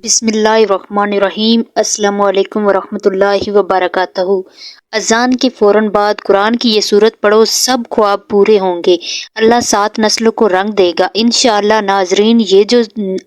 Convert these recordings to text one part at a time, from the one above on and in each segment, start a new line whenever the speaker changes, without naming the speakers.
बिस्मिल्लाहिर्रहमानिर्रहीम। अस्सलामु अलैकुम वरहमतुल्लाहि वबरकातुहू। अजान के फ़ौरन बाद कुरान की ये सूरत पढ़ो, सब ख्वाब पूरे होंगे। अल्लाह 7 नस्लों को रंग देगा इंशाअल्लाह। नाजरीन, ये जो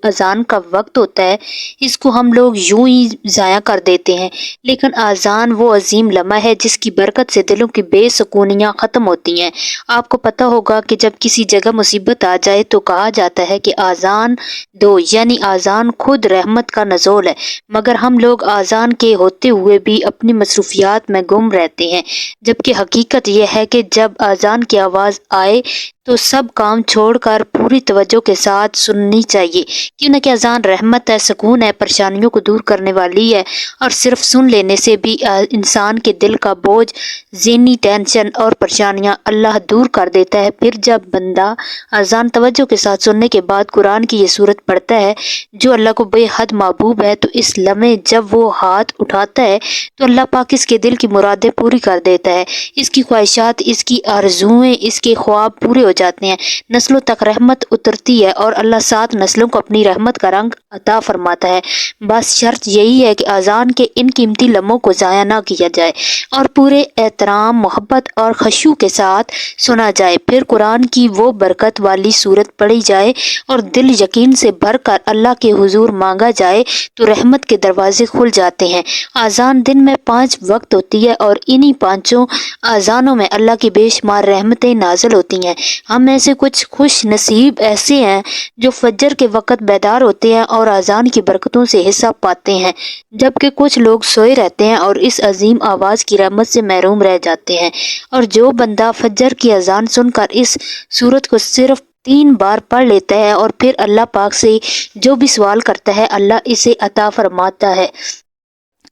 अजान का वक्त होता है, इसको हम लोग यूं ही ज़ाया कर देते हैं, लेकिन अजान वो अजीम लम्हा है जिसकी बरकत से दिलों की बेसुकूनियाँ ख़त्म होती हैं। आपको पता होगा कि जब किसी जगह मुसीबत आ जाए तो कहा जाता है कि आज़ान दो, यानी आज़ान खुद रहमत का नज़ोल है। मगर हम लोग आज़ान के होते हुए भी अपनी मसरूफियात में गुम रहते हैं, जबकि हकीकत यह है कि जब आज़ान की आवाज़ आए तो सब काम छोड़कर पूरी तवज्जो के साथ सुननी चाहिए, क्यों न कि अजान रहमत है, सुकून है, परेशानियों को दूर करने वाली है। और सिर्फ सुन लेने से भी इंसान के दिल का बोझ, ज़हनी टेंशन और परेशानियां अल्लाह दूर कर देता है। फिर जब बंदा अजान तवज्जो के साथ सुनने के बाद कुरान की ये सूरत पढ़ता है जो अल्लाह को बेहद महबूब है, तो इस लम्हे जब वो हाथ उठाता है तो अल्लाह पाक इसके दिल की मुरादें पूरी कर देता है। इसकी ख्वाहिशात, इसकी आरज़ुएं, इसके ख्वाब पूरे हो जाते हैं। नस्लों तक रहमत उतरती है और अल्लाह 7 नस्लों को अपनी रहमत का रंग अता फरमाता है। बस शर्त यही है कि अजान के इन कीमती लम्हों को ज़ाया ना किया जाए और पूरे एहतराम, मोहब्बत और खुशू के साथ सुना जाए। फिर कुरान की वो बरकत वाली सूरत पढ़ी जाए और दिल यकीन से भरकर अल्लाह के हुजूर मांगा जाए तो रहमत के दरवाजे खुल जाते हैं। आज़ान दिन में 5 वक्त होती है और इन्हीं 5 आज़ानों में अल्लाह की बेशुमार रहमतें नाज़िल होती हैं। हम में से कुछ खुश नसीब ऐसे हैं जो फजर के वक़्त बेदार होते हैं और आज़ान की बरकतों से हिस्सा पाते हैं, जबकि कुछ लोग सोए रहते हैं और इस अजीम आवाज़ की रहमत से महरूम रह जाते हैं। और जो बंदा फजर की अजान सुनकर इस सूरत को सिर्फ 3 बार पढ़ लेता है और फिर अल्लाह पाक से जो भी सवाल करता है, अल्लाह इसे अता फरमाता है।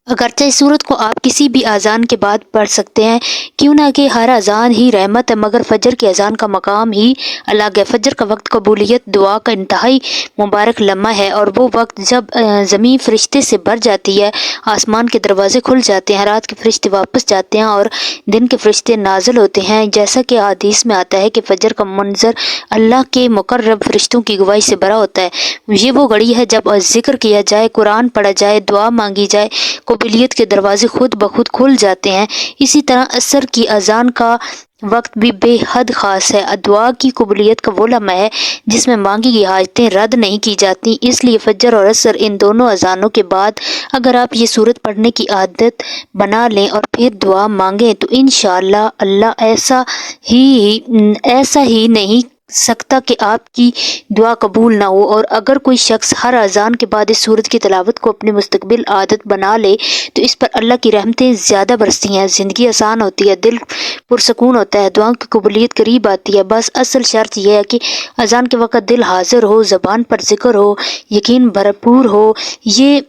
अगरचे इस सूरत को आप किसी भी अजान के बाद पढ़ सकते हैं, क्यों ना कि हर अजान ही रहमत है, मगर फजर की अजान का मकाम ही अलग है। फजर का वक्त कबूलियत दुआ का इंतहाई मुबारक लम्हा है और वो वक्त जब ज़मीन फरिश्ते से भर जाती है, आसमान के दरवाजे खुल जाते हैं, रात के फरिश्ते वापस जाते हैं और दिन के फरिश्ते नाजिल होते हैं। जैसा कि हदीस में आता है कि फजर का मंजर अल्लाह के मुकर्रब फरिश्तों की गवाही से भरा होता है। ये वो घड़ी है जब जिक्र किया जाए, कुरान पढ़ा जाए, दुआ मांगी जाए, कबूलियत के दरवाजे खुद ब खुद खुल जाते हैं। इसी तरह असर की अजान का वक्त भी बेहद ख़ास है। दुआ की कबूलियत का वो लम्हा है जिसमें मांगी गई हाजतें रद्द नहीं की जाती। इसलिए फजर और असर, इन दोनों अजानों के बाद अगर आप ये सूरत पढ़ने की आदत बना लें और फिर दुआ मांगें तो इंशाअल्लाह अल्लाह ऐसा ही नहीं सकता कि आपकी दुआ कबूल ना हो। और अगर कोई शख्स हर अजान के बाद इस सूरत की तिलावत को अपनी मुस्तकबिल आदत बना ले तो इस पर अल्लाह की रहमतें ज़्यादा बरसती हैं, ज़िंदगी आसान होती है, दिल पुरसकून होता है, दुआओं की कबूलियत करीब आती है। बस असल शर्त यह है कि अजान के वक़्त दिल हाजिर हो, ज़बान पर जिक्र हो, यकीन भरपूर हो। ये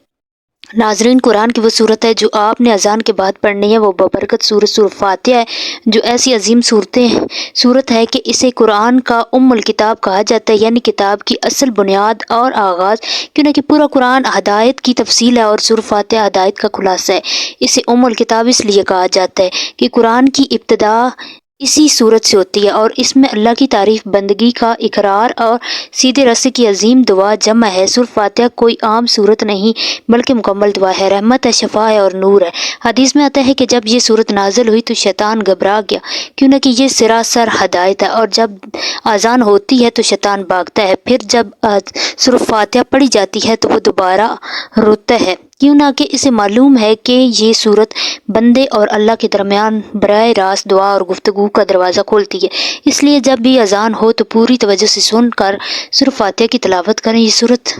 नाजरीन, कुरान की वो सूरत है जो आपने अजान के बाद पढ़नी है। वो बबरकत सूरत फातिहा है, जो ऐसी अजीम सूरत है कि इसे कुरान का उम्मुल किताब कहा जाता है, यानी किताब की असल बुनियाद और आगाज़, क्यों कि पूरा कुरान हदायत की तफसील है और सूरत फातिहा हदायत का खुलासा है। इसे उम्मुल किताब इसलिए कहा जाता है कि कुरान की इब्तिदा इसी सूरत से होती है और इसमें अल्लाह की तारीफ, बंदगी का इकरार और सीधे रस्ते की अजीम दुआ जमा है। सूरत फातिहा कोई आम सूरत नहीं बल्कि मुकम्मल दुआ है, रहमत है, शफा है और नूर है। हदीस में आता है कि जब ये सूरत नाजिल हुई तो शैतान घबरा गया, क्यों कि ये सरासर हदायत है और जब अजान होती है तो शैतान भागता है। फिर जब सूरत फातिहा पढ़ी जाती है तो वो दोबारा रोता है, क्यों ना कि इसे मालूम है कि ये सूरत बंदे और अल्लाह के दरमियान बराह रास्त दुआ और गुफ्तगू का दरवाज़ा खोलती है। इसलिए जब भी अजान हो तो पूरी तवज्जो से सुनकर सूरत फातिहा की तिलावत करें। ये सूरत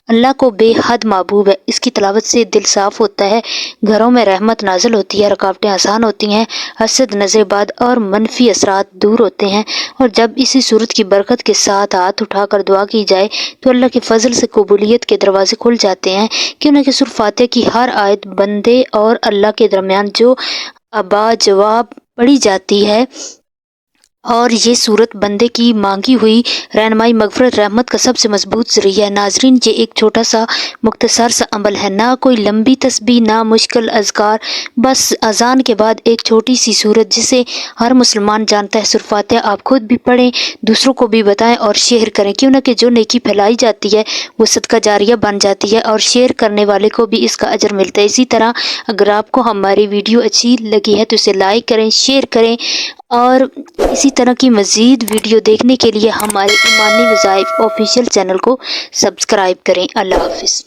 अल्लाह को बेहद महबूब है, इसकी तिलावत से दिल साफ़ होता है, घरों में रहमत नाजिल होती है, रुकावटें आसान होती हैं, हसद, नज़रबाद और मनफी असरात दूर होते हैं। और जब इसी सूरत की बरकत के साथ हाथ उठाकर दुआ की जाए तो अल्लाह के फजल से कबूलियत के दरवाजे खुल जाते हैं, क्यों कि सूरत फातिहा की हर आयत बंदे और अल्लाह के दरमियान जो अबा जवाब पढ़ी जाती है اور یہ صورت بندے کی مانگی ہوئی رہنمائی، مغفرت، رحمت کا سب سے مضبوط ذریعہ ہے۔ ناظرین، یہ ایک چھوٹا سا مختصر سا عمل ہے، نہ کوئی لمبی تسبیح، نہ مشکل اذکار، بس اذان کے بعد ایک چھوٹی سی صورت جسے ہر مسلمان جانتا ہے، سورۃ فاتحہ۔ آپ خود بھی پڑھیں، دوسروں کو بھی بتائیں اور شیئر کریں، کیوں نہ کہ جو نیکی پھیلائی جاتی ہے وہ صدقہ جاریہ بن جاتی ہے اور شیئر کرنے والے کو بھی اس کا اجر ملتا ہے۔ اسی طرح اگر آپ کو ہماری ویڈیو اچھی لگی ہے تو اسے لائک کریں، شیئر کریں، اور اسی طرح کی مزید ویڈیو دیکھنے کے لیے ہمارے ایمانی وظائف آفیشیل چینل کو سبسکرائب کریں۔ اللہ حافظ۔